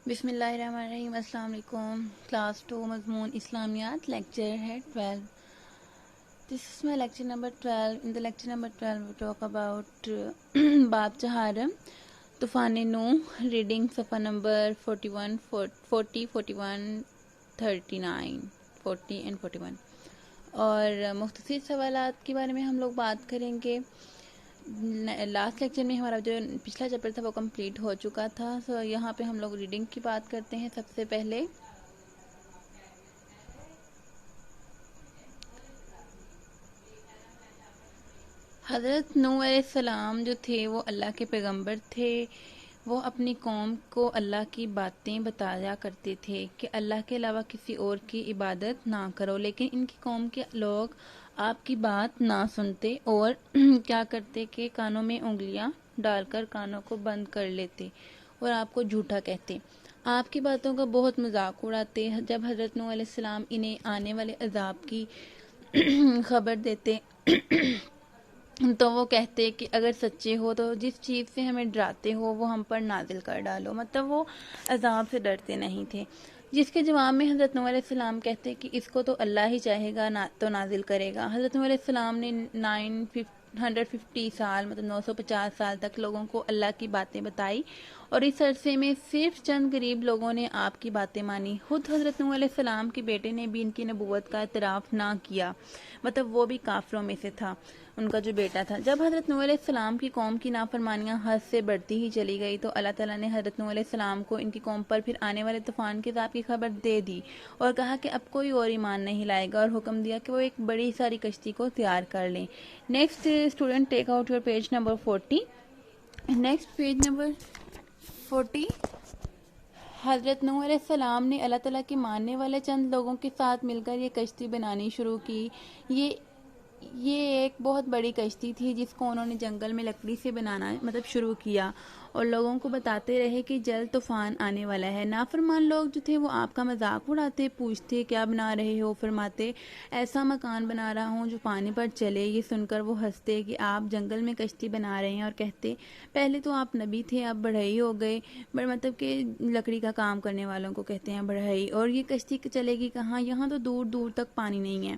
بسم اللہ الرحمن الرحیم. السلام علیکم. کلاس 2 مضمون اسلامیات, لیکچر ہے 12. This is my lecture number 12. In the lecture number 12 we talk about باب چہارم, طوفان نوح. ریڈنگ صفحہ نمبر 41, 40, 41, 39, 40 and 41. اور مختصر سوالات کے بارے میں ہم لوگ بات کریں گے. لاسٹ لیکچر میں ہمارا جو پچھلا چیپٹر تھا وہ کمپلیٹ ہو چکا تھا. سو یہاں پہ ہم لوگ ریڈنگ کی بات کرتے ہیں. سب سے پہلے حضرت نوح علیہ السلام جو تھے وہ اللہ کے پیغمبر تھے. وہ اپنی قوم کو اللہ کی باتیں بتایا کرتے تھے کہ اللہ کے علاوہ کسی اور کی عبادت نہ کرو, لیکن ان کی قوم کے لوگ آپ کی بات نہ سنتے اور کیا کرتے کہ کانوں میں انگلیاں ڈال کر کانوں کو بند کر لیتے اور آپ کو جھوٹا کہتے, آپ کی باتوں کا بہت مذاق اڑاتے. جب حضرت نوح علیہ السلام انہیں آنے والے عذاب کی خبر دیتے تو وہ کہتے کہ اگر سچے ہو تو جس چیز سے ہمیں ڈراتے ہو وہ ہم پر نازل کر ڈالو. مطلب وہ عذاب سے ڈرتے نہیں تھے. جس کے جواب میں حضرت نوح علیہ السلام کہتے کہ اس کو تو اللہ ہی چاہے گا تو نازل کرے گا. حضرت نوح علیہ السلام نے 950 سال مطلب 950 سال تک لوگوں کو اللہ کی باتیں بتائی, اور اس عرصے میں صرف چند غریب لوگوں نے آپ کی باتیں مانی. خود حضرت نوح علیہ السلام کے بیٹے نے بھی ان کی نبوت کا اعتراف نہ کیا, مطلب وہ بھی کافروں میں سے تھا, ان کا جو بیٹا تھا. جب حضرت نوح علیہ السلام کی قوم کی نافرمانیاں حد سے بڑھتی ہی چلی گئی تو اللہ تعالیٰ نے حضرت نوح علیہ السلام کو ان کی قوم پر پھر آنے والے طوفان کے عذاب کی خبر دے دی اور کہا کہ اب کوئی اور ایمان نہیں لائے گا, اور حکم دیا کہ وہ ایک بڑی ساری کشتی کو تیار کر لیں. Next student, take out your page number 40. Next page number 40. حضرت نوح علیہ السلام نے اللہ تعالیٰ کے ماننے والے چند لوگوں کے ساتھ مل کر یہ کشتی بنانی شروع کی. یہ ایک بہت بڑی کشتی تھی جس کو انہوں نے جنگل میں لکڑی سے بنانا شروع کیا, اور لوگوں کو بتاتے رہے کہ جلد طوفان آنے والا ہے. نافرمان لوگ جو تھے وہ آپ کا مذاق اڑاتے, پوچھتے کیا بنا رہے ہو, فرماتے ایسا مکان بنا رہا ہوں جو پانی پر چلے. یہ سن کر وہ ہنستے کہ آپ جنگل میں کشتی بنا رہے ہیں, اور کہتے پہلے تو آپ نبی تھے اب بڑھئی ہو گئے. مطلب کہ لکڑی کا کام کرنے والوں کو کہتے ہیں بڑھئی, اور یہ کشتی چلے گی کہاں, یہاں تو دور دور تک پانی نہیں ہے.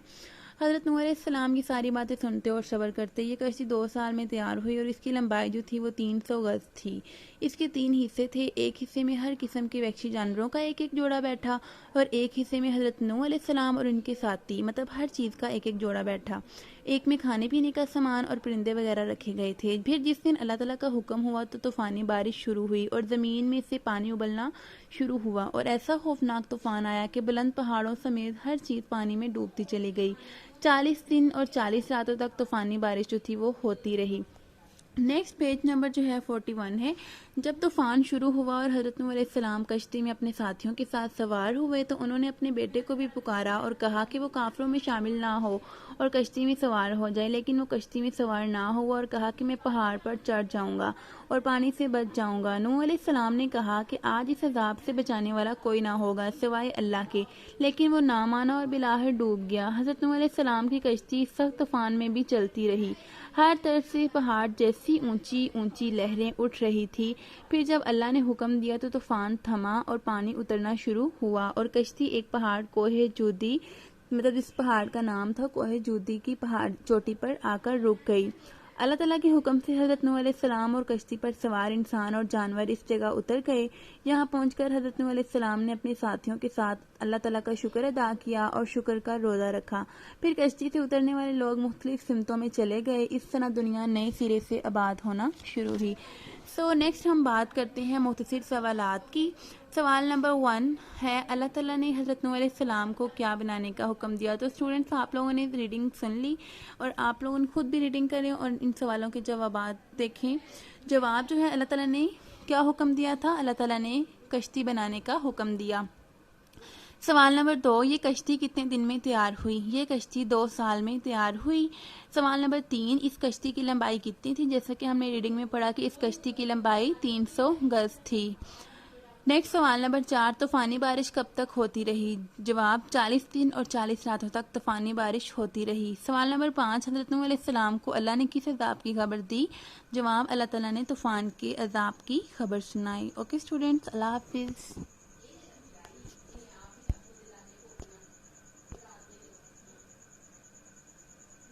حضرت نوح علیہ السلام کی ساری باتیں سنتے اور صبر کرتے. یہ کشتی 2 سال میں تیار ہوئی, اور اس کی لمبائی جو تھی وہ 300 گز تھی. اس کے 3 حصے تھے. ایک حصے میں ہر قسم کے وحشی جانوروں کا ایک ایک جوڑا بیٹھا, اور ایک حصے میں حضرت نوح علیہ السلام اور ان کے ساتھی, مطلب ہر چیز کا ایک ایک جوڑا بیٹھا. ایک میں کھانے پینے کا سامان اور پرندے وغیرہ رکھے گئے تھے. پھر جس دن اللہ تعالیٰ کا حکم ہوا تو طوفانی بارش شروع ہوئی, اور زمین میں سے پانی ابلنا شروع ہوا, اور ایسا خوفناک طوفان آیا کہ بلند پہاڑوں سمیت ہر چیز پانی میں ڈوبتی چلی گئی. 40 دن اور 40 راتوں تک طوفانی بارش جو تھی وہ ہوتی رہی. نیکسٹ پیج نمبر جو ہے 41 ہے. جب طوفان شروع ہوا اور حضرت نوح علیہ السلام کشتی میں اپنے ساتھیوں کے ساتھ سوار ہوئے تو انہوں نے اپنے بیٹے کو بھی پکارا اور کہا کہ وہ کافروں میں شامل نہ ہو اور کشتی میں سوار ہو جائے, لیکن وہ کشتی میں سوار نہ ہوا اور کہا کہ میں پہاڑ پر چڑھ جاؤں گا اور پانی سے بچ جاؤں گا. نوح علیہ السلام نے کہا کہ آج اس عذاب سے بچانے والا کوئی نہ ہوگا سوائے اللہ کے, لیکن وہ نہ مانا اور بالآخر ڈوب گیا. حضرت نوح علیہ السلام کی کشتی سخت طوفان میں بھی چلتی رہی. ہر طرف سے پہاڑ جیسی اونچی اونچی لہریں اٹھ رہی تھی. پھر جب اللہ نے حکم دیا تو طوفان تھما اور پانی اترنا شروع ہوا, اور کشتی ایک پہاڑ کوہ جودی, مطلب اس پہاڑ کا نام تھا کوہ جودی کی پہاڑ چوٹی پر آ کر رک گئی. اللہ تعالیٰ کے حکم سے حضرت نوح علیہ السلام اور کشتی پر سوار انسان اور جانور اس جگہ اتر گئے. یہاں پہنچ کر حضرت نوح علیہ السلام نے اپنے ساتھیوں کے ساتھ اللہ تعالیٰ کا شکر ادا کیا اور شکر کا روزہ رکھا. پھر کشتی سے اترنے والے لوگ مختلف سمتوں میں چلے گئے. اس طرح دنیا نئے سرے سے آباد ہونا شروع ہوئی. سو نیکسٹ ہم بات کرتے ہیں مختصر سوالات کی. سوال نمبر 1 ہے اللہ تعالیٰ نے حضرت نوح علیہ السلام کو کیا بنانے کا حکم دیا. تو اسٹوڈنٹس آپ لوگوں نے ریڈنگ سن لی اور آپ لوگوں نے خود بھی ریڈنگ کریں اور ان سوالوں کے جوابات دیکھیں. جواب جو ہے اللہ تعالیٰ نے کیا حکم دیا تھا, اللہ تعالیٰ نے کشتی بنانے کا حکم دیا. سوال نمبر 2, یہ کشتی کتنے دن میں تیار ہوئی. یہ کشتی 2 سال میں تیار ہوئی. سوال نمبر 3, اس کشتی کی لمبائی کتنی تھی. جیسا کہ ہم نے ریڈنگ میں پڑھا کہ اس کشتی کی لمبائی 300 گز تھی. نیکسٹ سوال نمبر 4, طوفانی بارش کب تک ہوتی رہی. جواب 40 دن اور 40 راتوں تک طوفانی بارش ہوتی رہی. سوال نمبر 5, حضرت نوح علیہ السلام کو اللہ نے کس عذاب کی خبر دی. جواب اللہ تعالیٰ نے طوفان کے عذاب کی خبر سنائی. اوکے اسٹوڈنٹس, اللہ حافظ.